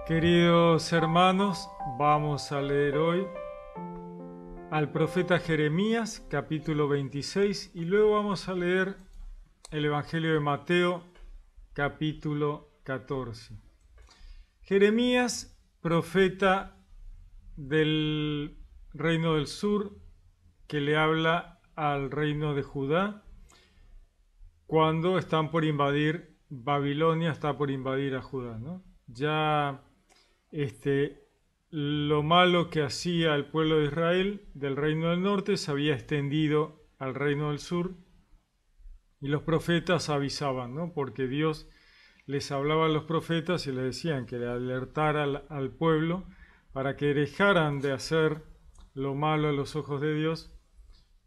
Queridos hermanos, vamos a leer hoy al profeta Jeremías, capítulo 26, y luego vamos a leer el Evangelio de Mateo, capítulo 14. Jeremías, profeta del reino del sur, que le habla al reino de Judá cuando están por invadir Babilonia, está por invadir a Judá, ¿no? Ya lo malo que hacía el pueblo de Israel del reino del norte se había extendido al reino del sur y los profetas avisaban, ¿no? Porque Dios les hablaba a los profetas y les decían que le alertara al pueblo para que dejaran de hacer lo malo a los ojos de Dios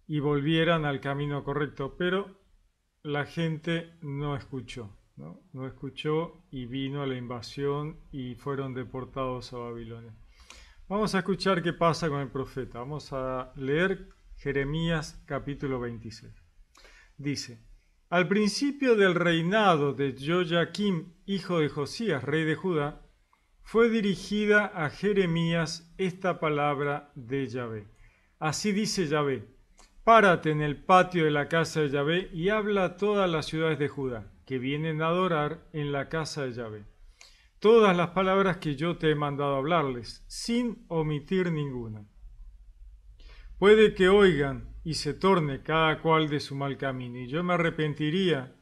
y volvieran al camino correcto, pero la gente no escuchó. No escuchó y vino la invasión y fueron deportados a Babilonia. Vamos a escuchar qué pasa con el profeta. Vamos a leer Jeremías capítulo 26. Dice: Al principio del reinado de Joyaquim, hijo de Josías, rey de Judá, fue dirigida a Jeremías esta palabra de Yahvé. Así dice Yahvé: Párate en el patio de la casa de Yahvé y habla a todas las ciudades de Judá que vienen a adorar en la casa de Yahvé todas las palabras que yo te he mandado hablarles, sin omitir ninguna. Puede que oigan y se torne cada cual de su mal camino, y yo me arrepentiría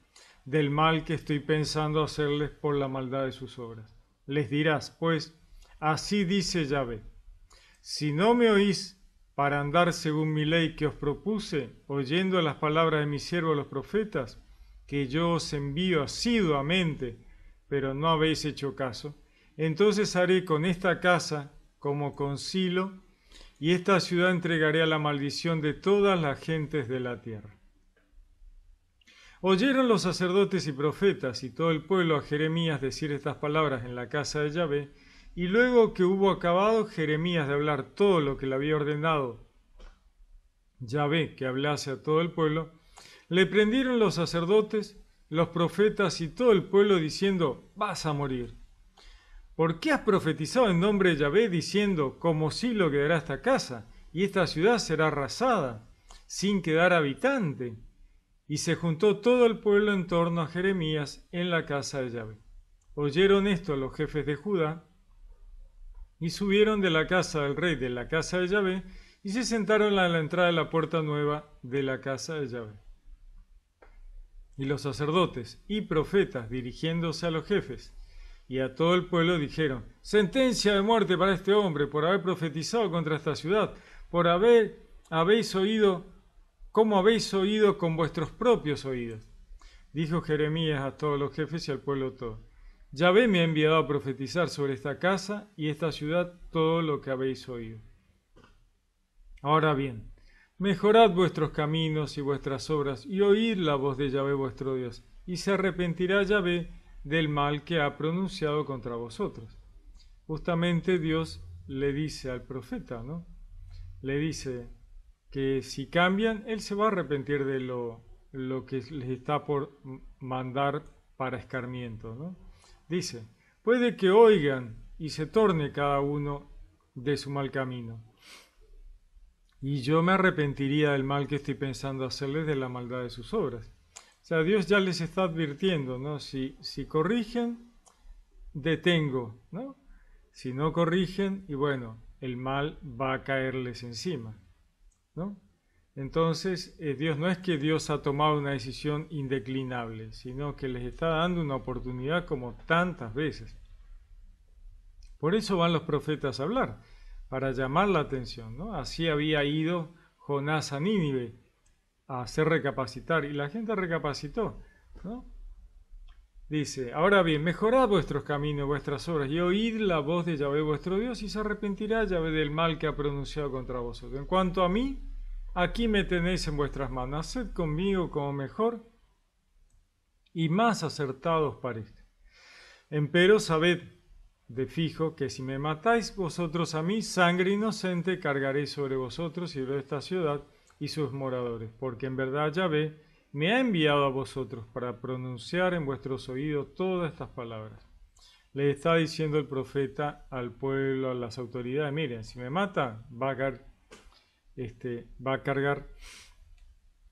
del mal que estoy pensando hacerles por la maldad de sus obras. Les dirás, pues, así dice Yahvé: si no me oís para andar según mi ley que os propuse, oyendo las palabras de mis siervos los profetas, que yo os envío asiduamente, pero no habéis hecho caso, entonces haré con esta casa como con Silo, y esta ciudad entregaré a la maldición de todas las gentes de la tierra. Oyeron los sacerdotes y profetas y todo el pueblo a Jeremías decir estas palabras en la casa de Yahvé, y luego que hubo acabado Jeremías de hablar todo lo que le había ordenado Yahvé que hablase a todo el pueblo, le prendieron los sacerdotes, los profetas y todo el pueblo diciendo: vas a morir. ¿Por qué has profetizado en nombre de Yahvé diciendo: como Silo quedará esta casa y esta ciudad será arrasada sin quedar habitante? Y se juntó todo el pueblo en torno a Jeremías en la casa de Yahvé. Oyeron esto los jefes de Judá y subieron de la casa del rey de la casa de Yahvé y se sentaron a la entrada de la puerta nueva de la casa de Yahvé. Y los sacerdotes y profetas, dirigiéndose a los jefes y a todo el pueblo, dijeron: sentencia de muerte para este hombre por haber profetizado contra esta ciudad, por habéis oído como habéis oído con vuestros propios oídos. Dijo Jeremías a todos los jefes y al pueblo todo: Yahvé me ha enviado a profetizar sobre esta casa y esta ciudad todo lo que habéis oído. Ahora bien, mejorad vuestros caminos y vuestras obras, y oíd la voz de Yahvé vuestro Dios, y se arrepentirá Yahvé del mal que ha pronunciado contra vosotros. Justamente Dios le dice al profeta, ¿no? Le dice que si cambian, Él se va a arrepentir de lo que les está por mandar para escarmiento, ¿no? Dice: puede que oigan y se torne cada uno de su mal camino, y yo me arrepentiría del mal que estoy pensando hacerles, de la maldad de sus obras. O sea, Dios ya les está advirtiendo, ¿no? Si corrigen, detengo, ¿no? Si no corrigen, y bueno, el mal va a caerles encima, ¿no? Entonces, Dios no es que Dios ha tomado una decisión indeclinable, sino que les está dando una oportunidad como tantas veces. Por eso van los profetas a hablar, para llamar la atención, ¿no? Así había ido Jonás a Nínive a hacer recapacitar, y la gente recapacitó, ¿no? Dice: ahora bien, mejorad vuestros caminos, vuestras obras, y oíd la voz de Yahvé vuestro Dios, y se arrepentirá Yahvé del mal que ha pronunciado contra vosotros. En cuanto a mí, aquí me tenéis en vuestras manos, haced conmigo como mejor y más acertado os parezca. Empero sabed de fijo que si me matáis vosotros a mí, sangre inocente cargaré sobre vosotros y sobre esta ciudad y sus moradores, porque en verdad Yahvé me ha enviado a vosotros para pronunciar en vuestros oídos todas estas palabras. Le está diciendo el profeta al pueblo, a las autoridades, miren, si me mata, va a cargar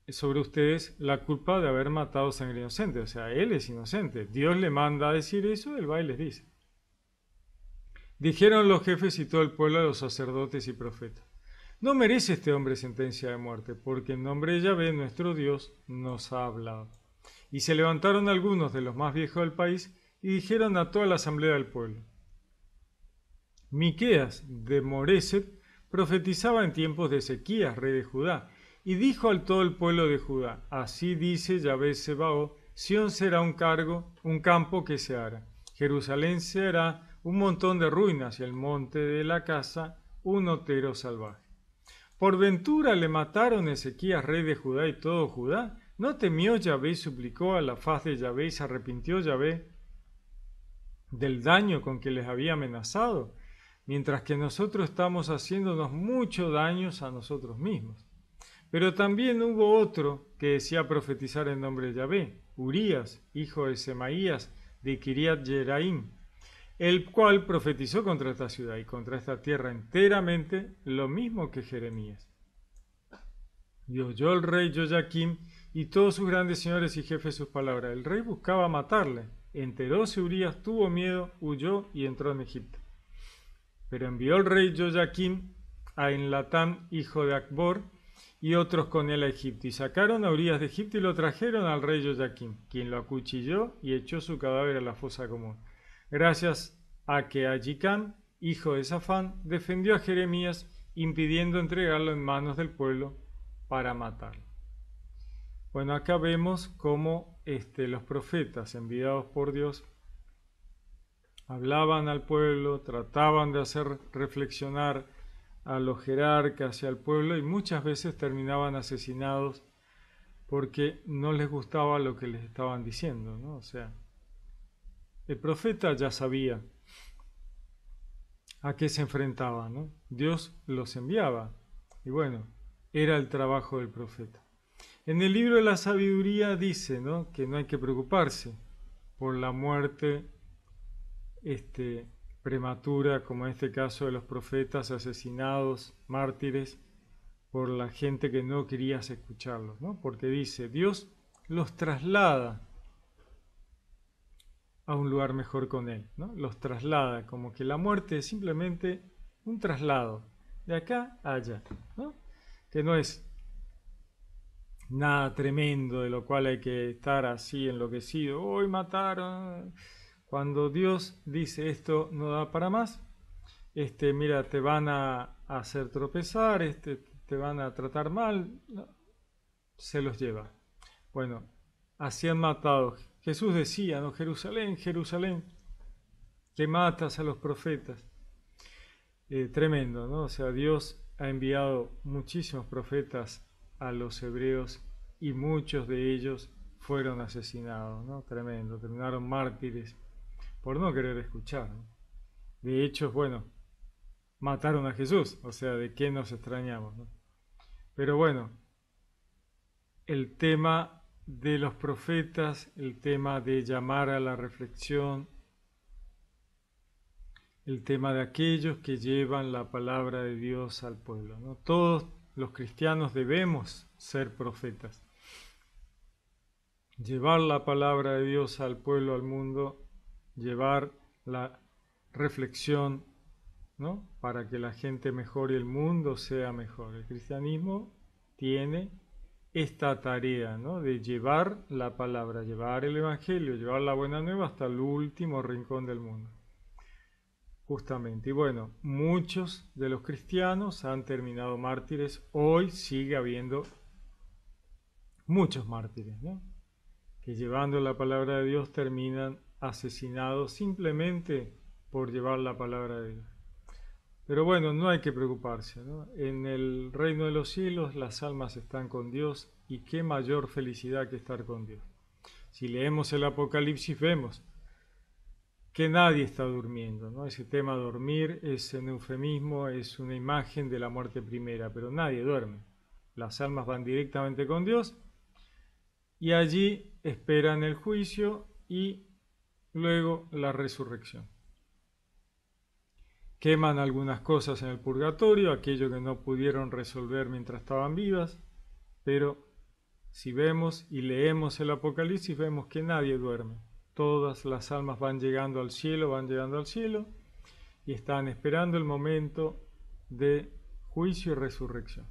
sobre ustedes la culpa de haber matado sangre inocente. O sea, él es inocente. Dios le manda a decir eso, él va y les dice. Dijeron los jefes y todo el pueblo a los sacerdotes y profetas: no merece este hombre sentencia de muerte, porque en nombre de Yahvé, nuestro Dios, nos ha hablado. Y se levantaron algunos de los más viejos del país y dijeron a toda la asamblea del pueblo: Miqueas de Moreset profetizaba en tiempos de Ezequías, rey de Judá, y dijo al todo el pueblo de Judá: así dice Yahvé Sebaot, Sión será un campo que se hará. Jerusalén será un montón de ruinas y el monte de la casa un otero salvaje. ¿Por ventura le mataron Ezequías, rey de Judá, y todo Judá? ¿No temió Yahvé y suplicó a la faz de Yahvé y se arrepintió Yahvé del daño con que les había amenazado? Mientras que nosotros estamos haciéndonos mucho daño a nosotros mismos. Pero también hubo otro que decía profetizar en nombre de Yahvé, Urías, hijo de Semaías, de Kiriat Jeraim, el cual profetizó contra esta ciudad y contra esta tierra enteramente lo mismo que Jeremías. Y oyó el rey Joyaquim y todos sus grandes señores y jefes sus palabras. El rey buscaba matarle. Enteróse Urías, tuvo miedo, huyó y entró en Egipto. Pero envió el rey Joyaquim a Enlatán, hijo de Acbor, y otros con él a Egipto. Y sacaron a Urías de Egipto y lo trajeron al rey Joyaquim, quien lo acuchilló y echó su cadáver a la fosa común. Gracias a que Agicam, hijo de Safán, defendió a Jeremías, impidiendo entregarlo en manos del pueblo para matarlo. Bueno, acá vemos cómo los profetas enviados por Dios hablaban al pueblo, trataban de hacer reflexionar a los jerarcas y al pueblo, y muchas veces terminaban asesinados porque no les gustaba lo que les estaban diciendo, ¿no? O sea, el profeta ya sabía a qué se enfrentaba, ¿no? Dios los enviaba, y bueno, era el trabajo del profeta. En el libro de la sabiduría dice, ¿no?, que no hay que preocuparse por la muerte prematura, como en este caso de los profetas asesinados, mártires, por la gente que no quería escucharlos, ¿no? Porque dice, Dios los traslada a un lugar mejor con Él, ¿no? Los traslada, como que la muerte es simplemente un traslado, de acá a allá, ¿no? Que no es nada tremendo de lo cual hay que estar así enloquecido, hoy mataron. Cuando Dios dice esto no da para más, mira, te van a hacer tropezar, te van a tratar mal, no, se los lleva. Bueno, así han matado. Jesús decía, ¿no? Jerusalén, Jerusalén, que matas a los profetas. Tremendo, ¿no? O sea, Dios ha enviado muchísimos profetas a los hebreos y muchos de ellos fueron asesinados, ¿no? Tremendo, terminaron mártires por no querer escuchar, ¿no? De hecho, bueno, mataron a Jesús, o sea, ¿de qué nos extrañamos, ¿no? Pero bueno, el tema de los profetas, el tema de llamar a la reflexión, el tema de aquellos que llevan la palabra de Dios al pueblo, ¿no? Todos los cristianos debemos ser profetas. Llevar la palabra de Dios al pueblo, al mundo, llevar la reflexión, ¿no?, para que la gente mejore y el mundo sea mejor. El cristianismo tiene esta tarea, ¿no?, de llevar la palabra, llevar el evangelio, llevar la buena nueva hasta el último rincón del mundo. Justamente. Y bueno, muchos de los cristianos han terminado mártires. Hoy sigue habiendo muchos mártires, ¿no?, que llevando la palabra de Dios terminan asesinados simplemente por llevar la palabra de Dios. Pero bueno, no hay que preocuparse, ¿no? En el reino de los cielos las almas están con Dios, y qué mayor felicidad que estar con Dios. Si leemos el Apocalipsis vemos que nadie está durmiendo, ¿no? Ese tema dormir es un eufemismo, es una imagen de la muerte primera, pero nadie duerme. Las almas van directamente con Dios y allí esperan el juicio y luego la resurrección. queman algunas cosas en el purgatorio, aquello que no pudieron resolver mientras estaban vivas, pero si vemos y leemos el Apocalipsis, vemos que nadie duerme. Todas las almas van llegando al cielo, y están esperando el momento de juicio y resurrección,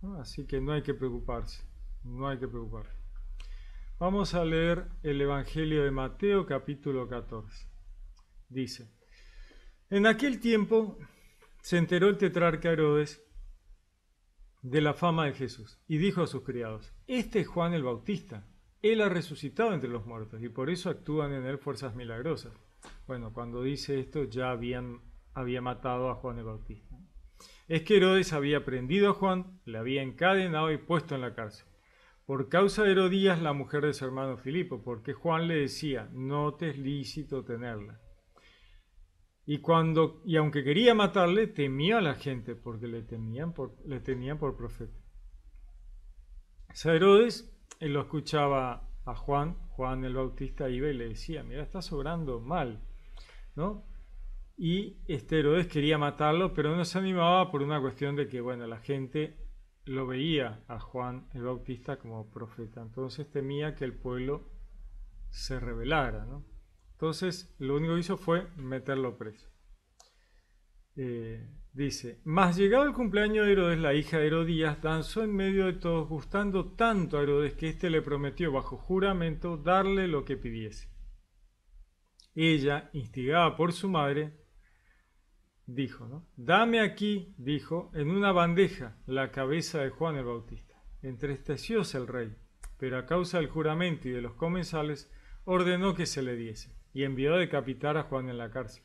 ¿no? Así que no hay que preocuparse, no hay que preocuparse. Vamos a leer el Evangelio de Mateo, capítulo 14. Dice: en aquel tiempo se enteró el tetrarca Herodes de la fama de Jesús y dijo a sus criados: este es Juan el Bautista, él ha resucitado entre los muertos y por eso actúan en él fuerzas milagrosas. Bueno, cuando dice esto ya había matado a Juan el Bautista. Es que Herodes había prendido a Juan, le había encadenado y puesto en la cárcel, por causa de Herodías, la mujer de su hermano Filipo, porque Juan le decía: no te es lícito tenerla. Y aunque quería matarle, temía a la gente, porque le tenían por profeta. O sea, Herodes, él lo escuchaba a Juan el Bautista iba y le decía: mira, estás obrando mal, ¿no? Y Herodes quería matarlo, pero no se animaba por una cuestión de que, bueno, la gente lo veía a Juan el Bautista como profeta, entonces temía que el pueblo se rebelara, ¿no? Entonces lo único que hizo fue meterlo preso. Dice: mas llegado el cumpleaños de Herodes, la hija de Herodías danzó en medio de todos, gustando tanto a Herodes que éste le prometió bajo juramento darle lo que pidiese. Ella, instigada por su madre, dijo, ¿no? dame aquí, dijo, en una bandeja la cabeza de Juan el Bautista. Entristecióse el rey, pero a causa del juramento y de los comensales ordenó que se le diese y envió a decapitar a Juan en la cárcel.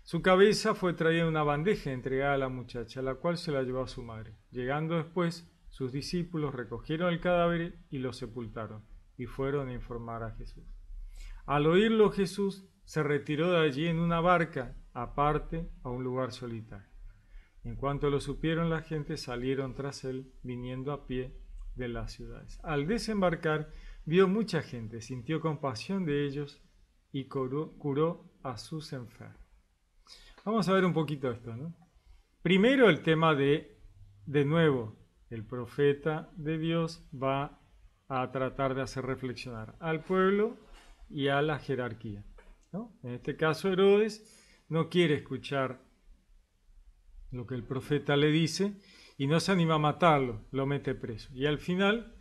Su cabeza fue traída en una bandeja entregada a la muchacha, la cual se la llevó a su madre. Llegando después, sus discípulos recogieron el cadáver y lo sepultaron, y fueron a informar a Jesús. Al oírlo, Jesús se retiró de allí en una barca, aparte, a un lugar solitario. En cuanto lo supieron, la gente salieron tras él, viniendo a pie de las ciudades. Al desembarcar, vio mucha gente, sintió compasión de ellos y curó a sus enfermos. Vamos a ver un poquito esto, ¿no? Primero el tema de nuevo, el profeta de Dios va a tratar de hacer reflexionar al pueblo y a la jerarquía, ¿no? En este caso Herodes no quiere escuchar lo que el profeta le dice y no se anima a matarlo, lo mete preso. Y al final,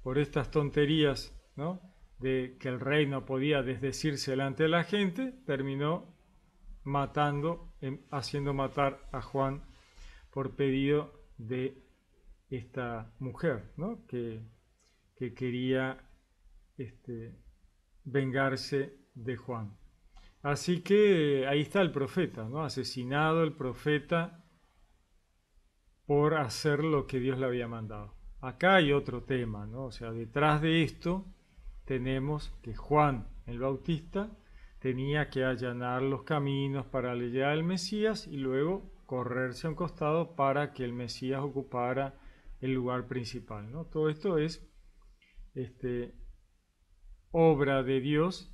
por estas tonterías, ¿no?, de que el rey no podía desdecirse delante de la gente, terminó haciendo matar a Juan por pedido de esta mujer, ¿no?, que quería vengarse de Juan. Así que ahí está el profeta, ¿no?, asesinado el profeta por hacer lo que Dios le había mandado. Acá hay otro tema, ¿no? O sea, detrás de esto tenemos que Juan el Bautista tenía que allanar los caminos para la llegada del Mesías y luego correrse a un costado para que el Mesías ocupara el lugar principal, ¿no? Todo esto es obra de Dios,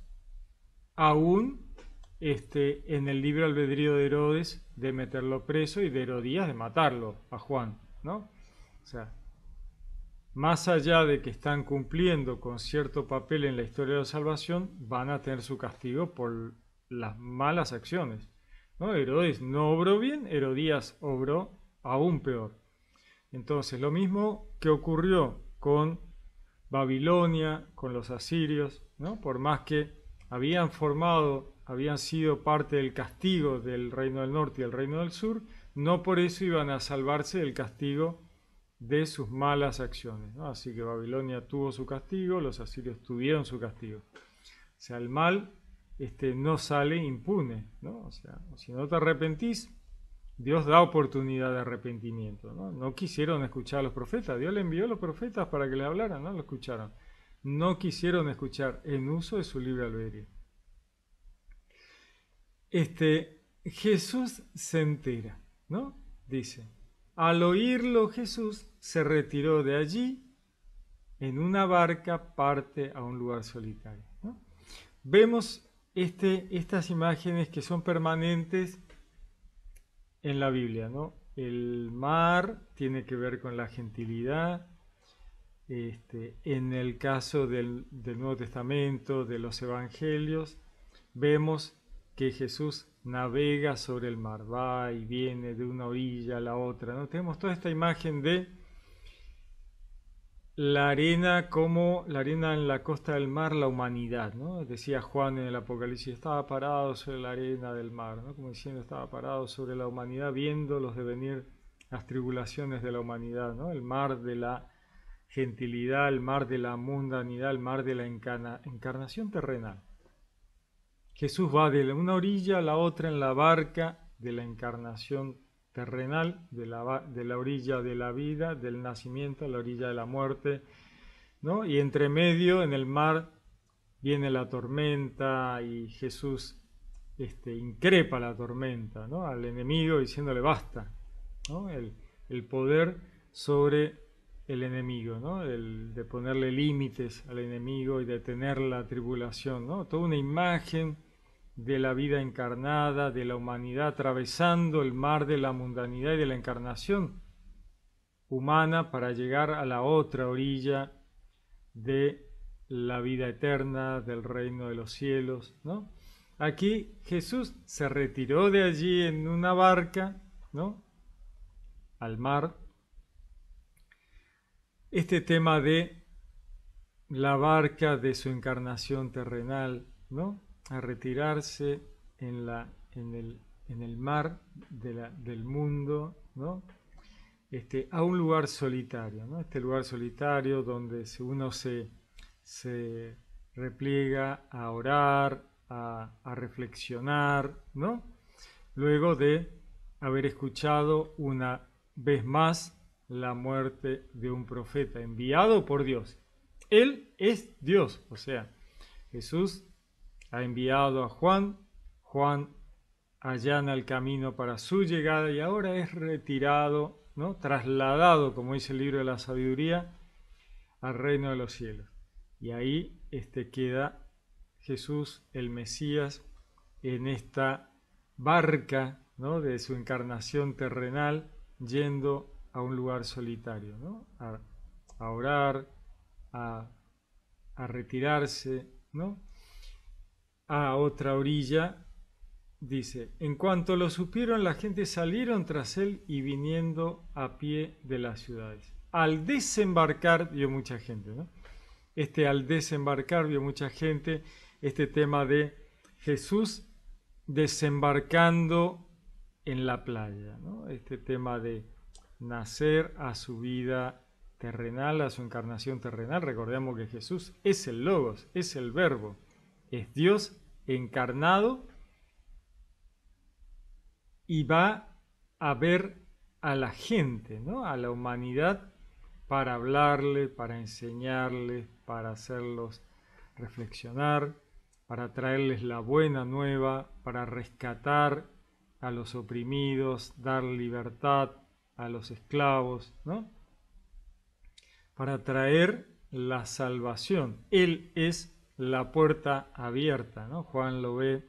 aún en el libre albedrío de Herodes de meterlo preso y de Herodías de matarlo a Juan, ¿no? O sea, más allá de que están cumpliendo con cierto papel en la historia de la salvación, van a tener su castigo por las malas acciones, ¿no? Herodes no obró bien, Herodías obró aún peor. Entonces, lo mismo que ocurrió con Babilonia, con los asirios, ¿no? Por más que habían sido parte del castigo del reino del norte y el reino del sur, no por eso iban a salvarse del castigo de sus malas acciones, ¿no? Así que Babilonia tuvo su castigo, los asirios tuvieron su castigo. O sea, el mal no sale impune, ¿no? O sea, si no te arrepentís, Dios da oportunidad de arrepentimiento, ¿no? No quisieron escuchar a los profetas, Dios le envió a los profetas para que le hablaran, no lo escucharon. No quisieron escuchar en uso de su libre albedrío. Jesús se entera, ¿no? Dice: al oírlo Jesús se retiró de allí en una barca, parte a un lugar solitario, ¿no? Vemos estas imágenes que son permanentes en la Biblia, ¿no? El mar tiene que ver con la gentilidad. En el caso del Nuevo Testamento, de los Evangelios, vemos que Jesús navega sobre el mar, va y viene de una orilla a la otra, ¿no? Tenemos toda esta imagen de la arena como la arena en la costa del mar, la humanidad, ¿no? Decía Juan en el Apocalipsis, estaba parado sobre la arena del mar, ¿no? Como diciendo, estaba parado sobre la humanidad, viendo los devenir, las tribulaciones de la humanidad, ¿no? El mar de la gentilidad, el mar de la mundanidad, el mar de la encarnación terrenal. Jesús va de una orilla a la otra en la barca de la encarnación terrenal, de la orilla de la vida, del nacimiento, a la orilla de la muerte, ¿no? Y entre medio, en el mar, viene la tormenta y Jesús increpa la tormenta, ¿no? Al enemigo diciéndole basta, ¿no? El poder sobre el enemigo, ¿no? De ponerle límites al enemigo y detener la tribulación, ¿no? Toda una imagen de la vida encarnada, de la humanidad atravesando el mar de la mundanidad y de la encarnación humana para llegar a la otra orilla de la vida eterna, del reino de los cielos, ¿no? Aquí Jesús se retiró de allí en una barca, ¿no? Al mar. Este tema de la barca de su encarnación terrenal, ¿no? A retirarse en el mar del mundo, ¿no? A un lugar solitario, ¿no? Este lugar solitario donde uno se repliega a orar, a reflexionar, ¿no? Luego de haber escuchado una vez más la muerte de un profeta enviado por Dios. Él es Dios, o sea, Jesús ha enviado a Juan, Juan allana el camino para su llegada y ahora es retirado, ¿no? Trasladado, como dice el libro de la sabiduría, al reino de los cielos. Y ahí queda Jesús, el Mesías, en esta barca, ¿no? De su encarnación terrenal, yendo a un lugar solitario, ¿no? A orar, a retirarse, ¿no? A otra orilla, dice, en cuanto lo supieron, la gente salieron tras él y viniendo a pie de las ciudades. Al desembarcar, vio mucha gente, ¿no? Al desembarcar, vio mucha gente, este tema de Jesús desembarcando en la playa, ¿no? Este tema de nacer a su vida terrenal, a su encarnación terrenal. Recordemos que Jesús es el Logos, es el Verbo, es Dios encarnado y va a ver a la gente, ¿no? A la humanidad para hablarle, para enseñarles, para hacerlos reflexionar, para traerles la buena nueva, para rescatar a los oprimidos, dar libertad a los esclavos, ¿no? Para traer la salvación. Él es la puerta abierta, ¿no? Juan lo ve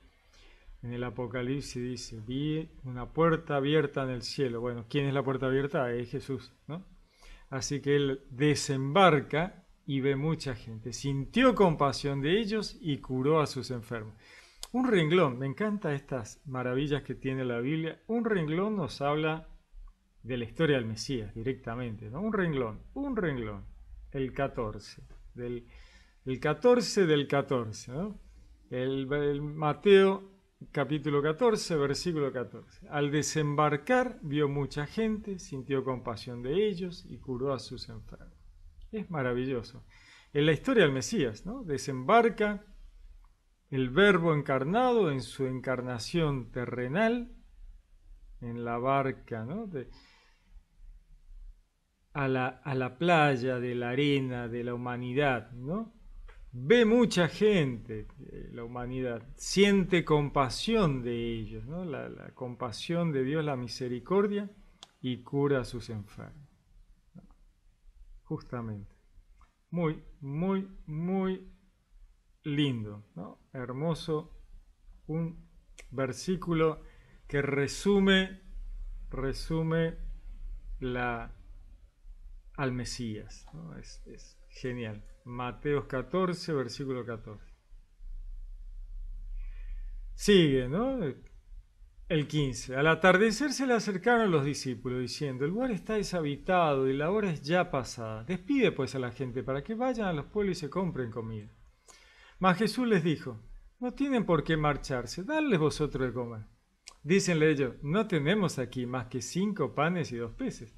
en el Apocalipsis, dice, vi una puerta abierta en el cielo. Bueno, ¿quién es la puerta abierta? Es Jesús, ¿no? Así que él desembarca y ve mucha gente. Sintió compasión de ellos y curó a sus enfermos. Un renglón, me encantan estas maravillas que tiene la Biblia. Un renglón nos habla de la historia del Mesías directamente, ¿no? Un renglón, el 14, el 14 del 14, ¿no? El Mateo capítulo 14, versículo 14. Al desembarcar vio mucha gente, sintió compasión de ellos y curó a sus enfermos. Es maravilloso. En la historia del Mesías, ¿no? Desembarca el Verbo encarnado en su encarnación terrenal, en la barca, ¿no? A la playa de la arena de la humanidad, ¿no? Ve mucha gente, la humanidad, siente compasión de ellos, ¿no? La compasión de Dios, la misericordia, y cura a sus enfermos. Justamente. Muy, muy, muy lindo, ¿no? Hermoso, un versículo que resume resume al Mesías, ¿no? Es genial. Mateo 14, versículo 14. Sigue, ¿no? El 15. Al atardecer se le acercaron los discípulos, diciendo: el lugar está deshabitado y la hora es ya pasada. Despide pues a la gente para que vayan a los pueblos y se compren comida. Mas Jesús les dijo: no tienen por qué marcharse, dadles vosotros de comer. Dícenle ellos: no tenemos aquí más que 5 panes y 2 peces.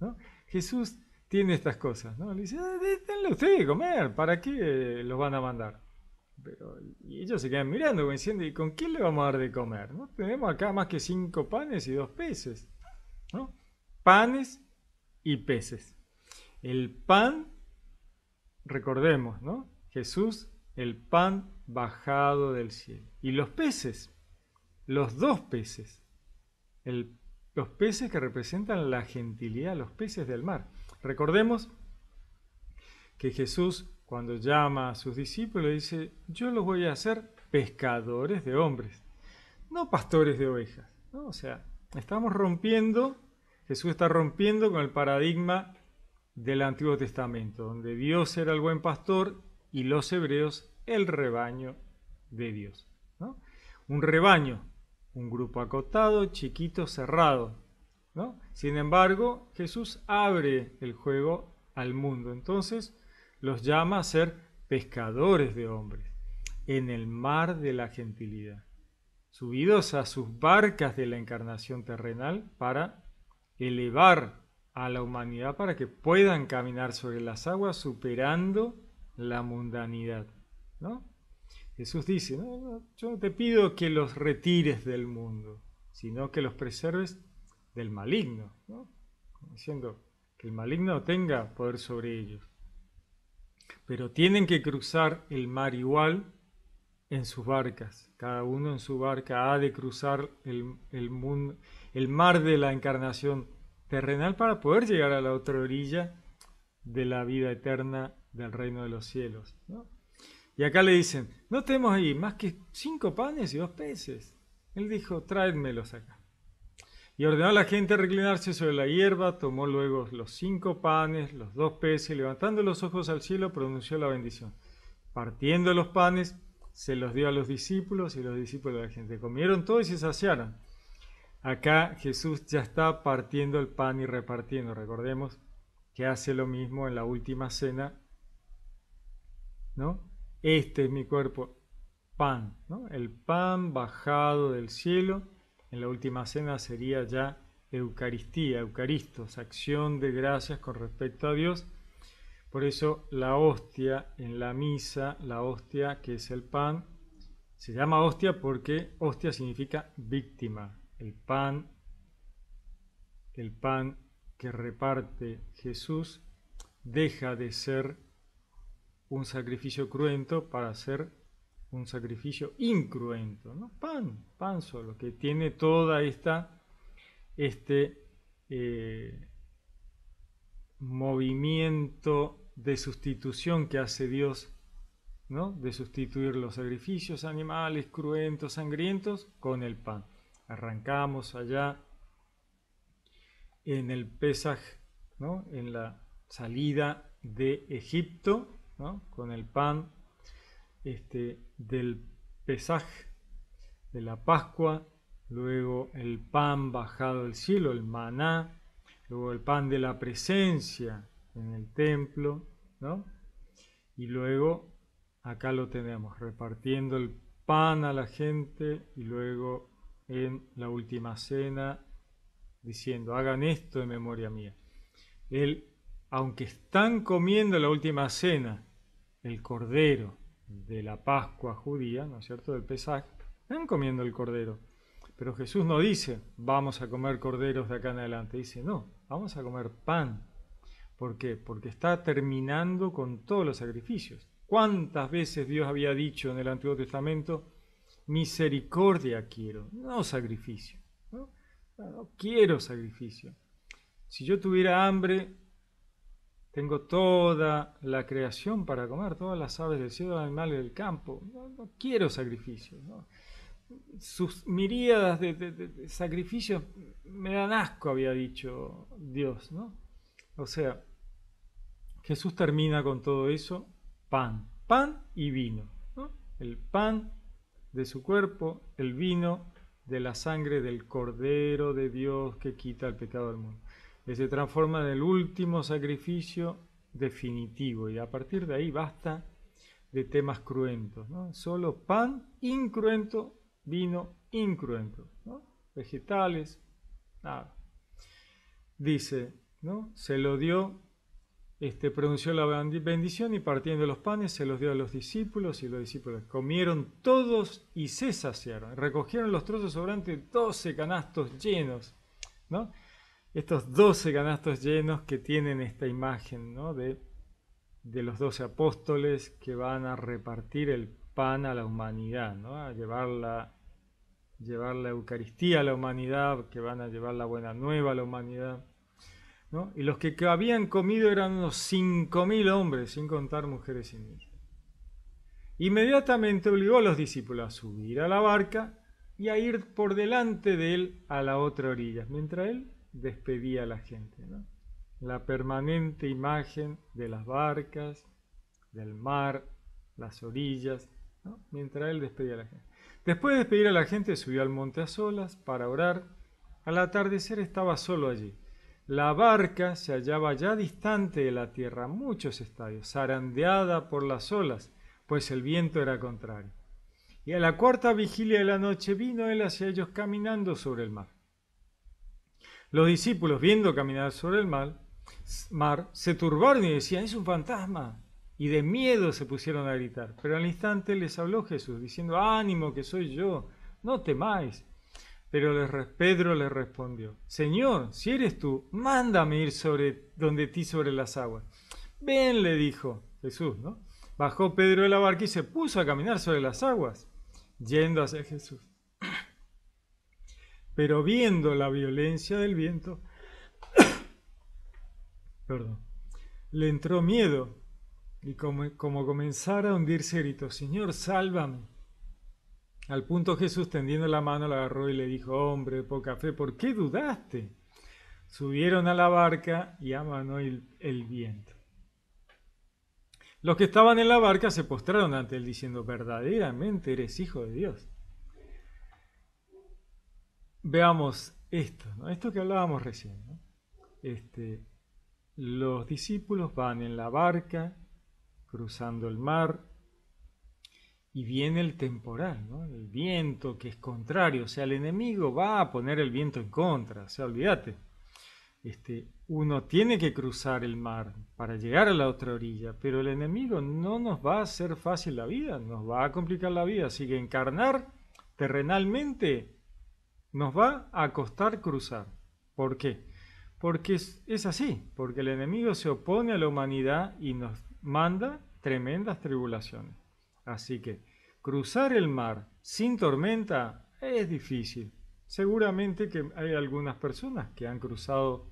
¿No? Jesús tiene estas cosas, ¿no? Le dice: denle ustedes de comer, ¿para qué los van a mandar? Y ellos se quedan mirando, diciendo: ¿y con quién le vamos a dar de comer? ¿No? Tenemos acá más que 5 panes y 2 peces. ¿No? Panes y peces. El pan, recordemos, ¿no? Jesús, el pan bajado del cielo. Y los peces, los 2 peces. Los peces que representan la gentilidad, los peces del mar. Recordemos que Jesús, cuando llama a sus discípulos, dice: yo los voy a hacer pescadores de hombres, no pastores de ovejas, ¿no? O sea, Jesús está rompiendo con el paradigma del Antiguo Testamento, donde Dios era el buen pastor y los hebreos el rebaño de Dios, ¿no? Un rebaño, un grupo acotado, chiquito, cerrado, ¿no? Sin embargo, Jesús abre el juego al mundo, entonces los llama a ser pescadores de hombres en el mar de la gentilidad, subidos a sus barcas de la encarnación terrenal para elevar a la humanidad para que puedan caminar sobre las aguas superando la mundanidad, ¿no? Jesús dice: no, yo no te pido que los retires del mundo, sino que los preserves del maligno, ¿no? Diciendo que el maligno tenga poder sobre ellos. Pero tienen que cruzar el mar igual en sus barcas. Cada uno en su barca ha de cruzar el mar de la encarnación terrenal para poder llegar a la otra orilla de la vida eterna del reino de los cielos, ¿no? Y acá le dicen: no tenemos ahí más que 5 panes y 2 peces. Él dijo: tráedmelos acá. Y ordenó a la gente reclinarse sobre la hierba, tomó luego los 5 panes, los 2 peces, y levantando los ojos al cielo pronunció la bendición. Partiendo los panes, se los dio a los discípulos y los discípulos de la gente comieron todo y se saciaron. Acá Jesús ya está partiendo el pan y repartiendo. Recordemos que hace lo mismo en la última cena, ¿no? Este es mi cuerpo, pan, ¿no? El pan bajado del cielo. En la última cena sería ya Eucaristía, Eucaristos, acción de gracias con respecto a Dios. Por eso la hostia en la misa, la hostia que es el pan, se llama hostia porque hostia significa víctima. El pan que reparte Jesús deja de ser un sacrificio cruento para ser un sacrificio incruento, ¿no? Pan solo, que tiene toda este movimiento de sustitución que hace Dios, ¿no? De sustituir los sacrificios animales cruentos, sangrientos, con el pan. Arrancamos allá en el Pesaj, ¿no? En la salida de Egipto, ¿no? Con el pan del Pesaj, de la Pascua, luego el pan bajado del cielo, el maná, luego el pan de la presencia en el templo, ¿no? Y luego acá lo tenemos, repartiendo el pan a la gente, y luego en la última cena diciendo: hagan esto en memoria mía. Aunque están comiendo la última cena, el cordero de la Pascua judía, ¿no es cierto?, del Pesaj, están comiendo el cordero. Pero Jesús no dice: vamos a comer corderos de acá en adelante. Dice: no, vamos a comer pan. ¿Por qué? Porque está terminando con todos los sacrificios. ¿Cuántas veces Dios había dicho en el Antiguo Testamento: misericordia quiero, no sacrificio? No quiero sacrificio. Si yo tuviera hambre, tengo toda la creación para comer, todas las aves del cielo, los animales del campo. No quiero sacrificio, ¿no? sus miríadas de sacrificios me dan asco, había dicho Dios, ¿no? O sea, Jesús termina con todo eso, pan y vino, ¿no? El pan de su cuerpo, el vino de la sangre del Cordero de Dios que quita el pecado del mundo. Que se transforma en el último sacrificio definitivo y a partir de ahí basta de temas cruentos, ¿no? Solo pan incruento, vino incruento, ¿no? Vegetales, nada. Dice, ¿no? Se lo dio, pronunció la bendición y partiendo los panes se los dio a los discípulos y los discípulos comieron todos y se saciaron. Recogieron los trozos sobrantes, 12 canastos llenos, ¿no? Estos 12 canastos llenos que tienen esta imagen, ¿no? de los 12 apóstoles que van a repartir el pan a la humanidad, ¿no? A llevar la Eucaristía a la humanidad, que van a llevar la buena nueva a la humanidad, ¿no? Y los que habían comido eran unos 5.000 hombres, sin contar mujeres y niños. Inmediatamente obligó a los discípulos a subir a la barca y a ir por delante de él a la otra orilla, mientras él despedía a la gente, ¿no? La permanente imagen de las barcas, del mar, las orillas, ¿no? Mientras él despedía a la gente. Después de despedir a la gente, subió al monte a solas para orar. Al atardecer estaba solo allí. La barca se hallaba ya distante de la tierra, muchos estadios, zarandeada por las olas, pues el viento era contrario. Y a la cuarta vigilia de la noche vino él hacia ellos caminando sobre el mar. Los discípulos, viendo caminar sobre el mar, se turbaron y decían, es un fantasma. Y de miedo se pusieron a gritar. Pero al instante les habló Jesús, diciendo, ánimo, que soy yo, no temáis. Pero Pedro le respondió, Señor, si eres tú, mándame ir donde ti sobre las aguas. Ven, le dijo Jesús, ¿no? Bajó Pedro de la barca y se puso a caminar sobre las aguas, yendo hacia Jesús. Pero viendo la violencia del viento, le entró miedo y como comenzara a hundirse gritó, Señor, sálvame. Al punto Jesús, tendiendo la mano, la agarró y le dijo, hombre de poca fe, ¿por qué dudaste? Subieron a la barca y amanó el viento. Los que estaban en la barca se postraron ante él diciendo, verdaderamente eres hijo de Dios. Veamos esto, ¿no? Esto que hablábamos recién, ¿no? Los discípulos van en la barca, cruzando el mar, y viene el temporal, ¿no? El viento que es contrario, o sea, el enemigo va a poner el viento en contra, o sea, olvídate. Uno tiene que cruzar el mar para llegar a la otra orilla, pero el enemigo no nos va a hacer fácil la vida, nos va a complicar la vida, así que encarnar terrenalmente nos va a costar cruzar. ¿Por qué? Porque es así, porque el enemigo se opone a la humanidad y nos manda tremendas tribulaciones. Así que cruzar el mar sin tormenta es difícil. Seguramente que hay algunas personas que han cruzado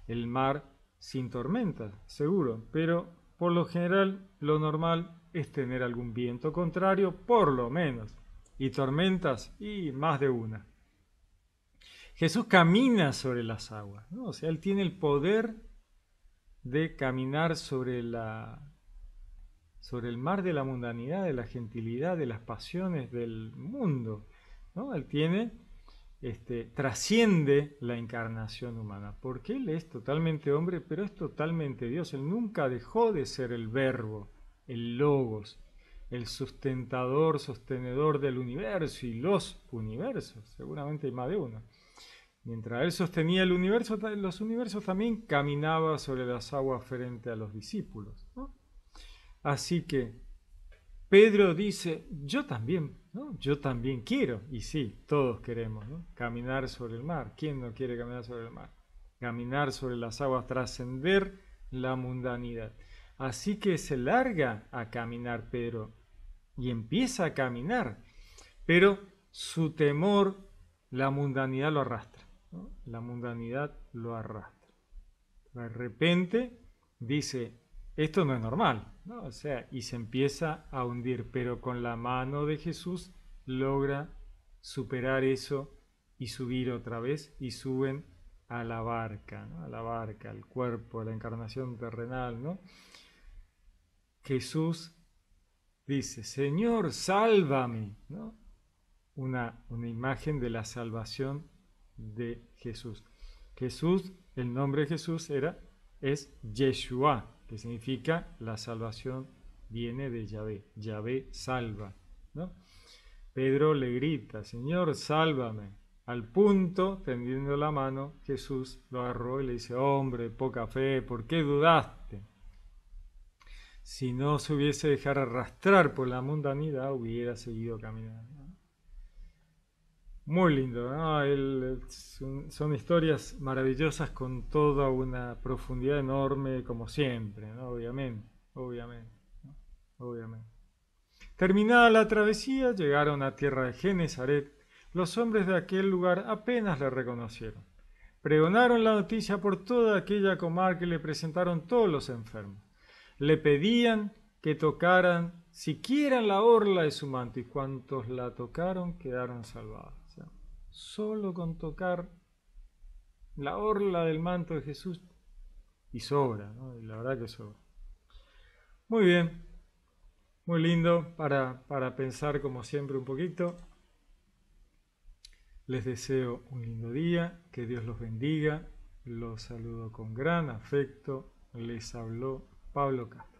el mar sin tormenta, seguro, pero por lo general lo normal es tener algún viento contrario, por lo menos, y tormentas y más de una. Jesús camina sobre las aguas, ¿no? O sea, Él tiene el poder de caminar sobre el mar de la mundanidad, de la gentilidad, de las pasiones del mundo, ¿no? Él trasciende la encarnación humana, porque Él es totalmente hombre, pero es totalmente Dios. Él nunca dejó de ser el verbo, el logos, el sustentador, sostenedor del universo y los universos, seguramente hay más de uno. Mientras Él sostenía el universo, los universos también caminaba sobre las aguas frente a los discípulos, ¿no? Así que Pedro dice, yo también, ¿no? Yo también quiero, y sí, todos queremos, ¿no? Caminar sobre el mar. ¿Quién no quiere caminar sobre el mar? Caminar sobre las aguas, trascender la mundanidad. Así que se larga a caminar Pedro y empieza a caminar, pero su temor, la mundanidad lo arrastra, ¿no? La mundanidad lo arrastra. De repente dice, esto no es normal, ¿no? O sea, y se empieza a hundir, pero con la mano de Jesús logra superar eso y subir otra vez, y suben a la barca, ¿no? A la barca, al cuerpo, a la encarnación terrenal, ¿no? Jesús dice, Señor, sálvame, ¿no? Una imagen de la salvación de Jesús. Jesús, el nombre de Jesús es Yeshua, que significa la salvación viene de Yahvé. Yahvé salva, ¿no? Pedro le grita, Señor, sálvame. Al punto, tendiendo la mano, Jesús lo agarró y le dice, hombre, poca fe, ¿por qué dudaste? Si no se hubiese dejado arrastrar por la mundanidad, hubiera seguido caminando. Muy lindo, ¿no? Son historias maravillosas con toda una profundidad enorme, como siempre, ¿no? Obviamente, ¿no? Obviamente. Terminada la travesía, llegaron a tierra de Genesaret. Los hombres de aquel lugar apenas le reconocieron. Pregonaron la noticia por toda aquella comarca y le presentaron todos los enfermos. Le pedían que tocaran siquiera la orla de su manto, y cuantos la tocaron quedaron salvados. O sea, solo con tocar la orla del manto de Jesús, y sobra, ¿no? Y la verdad que sobra. Muy bien, muy lindo para pensar como siempre un poquito. Les deseo un lindo día, que Dios los bendiga. Los saludo con gran afecto. Les habló Pablo Castro.